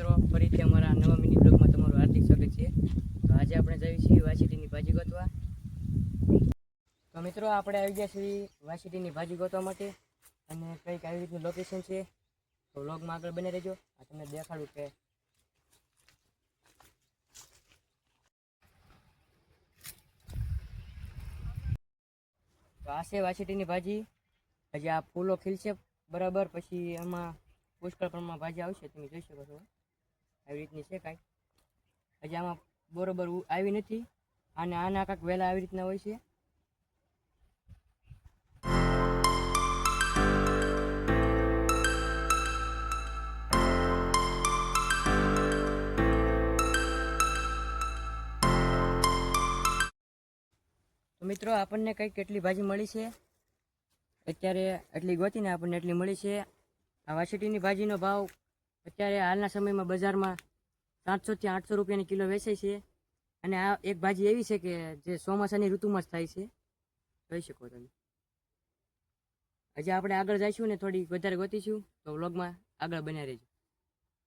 મિત્રો, ફરીથી અમારા નવા મિની બ્લોગમાં તમારું હાર્દિક સ્વાગત છે। તો આજે આપણે જઈએ છીએ વાસીટીની ભાજી ગોતવા। તો મિત્રો, આપણે આવી ગયા છીએ વાસીટીની ભાજી ગોતવા માટે અને કંઈક આવી રીતનું લોકેશન છે। તો વ્લોગમાં આગળ બને રહેજો। આ તમને દેખાડું કે તો આ છે વાસીટીની ભાજી। હજી આ ફૂલો ખીલશે બરાબર, પછી એમાં પુષ્કળ પ્રમાણમાં ભાજી આવશે। તમે જોઈ શકો છો આવી રીતની છે કાંઈક। હજી આમાં બરોબર આવી નથી, અને આના કાંઈક વહેલા આવી રીતના હોય છે। તો મિત્રો, આપણને કંઈક કેટલી ભાજી મળી છે અત્યારે, એટલી ગોતીને આપણને એટલી મળી છે। આ વાસીટીની ભાજીનો ભાવ અત્યારે હાલના સમયમાં બજારમાં 700 થી 800 રૂપિયાની કિલો વેચાય છે। અને આ એક ભાજી એવી છે કે જે ચોમાસાની ઋતુમાં જ થાય છે, જોઈ શકો તમે। હજી આપણે આગળ જઈશું ને થોડી વધારે ગોતીશું, તો વ્લોગમાં આગળ બન્યા રહેજો।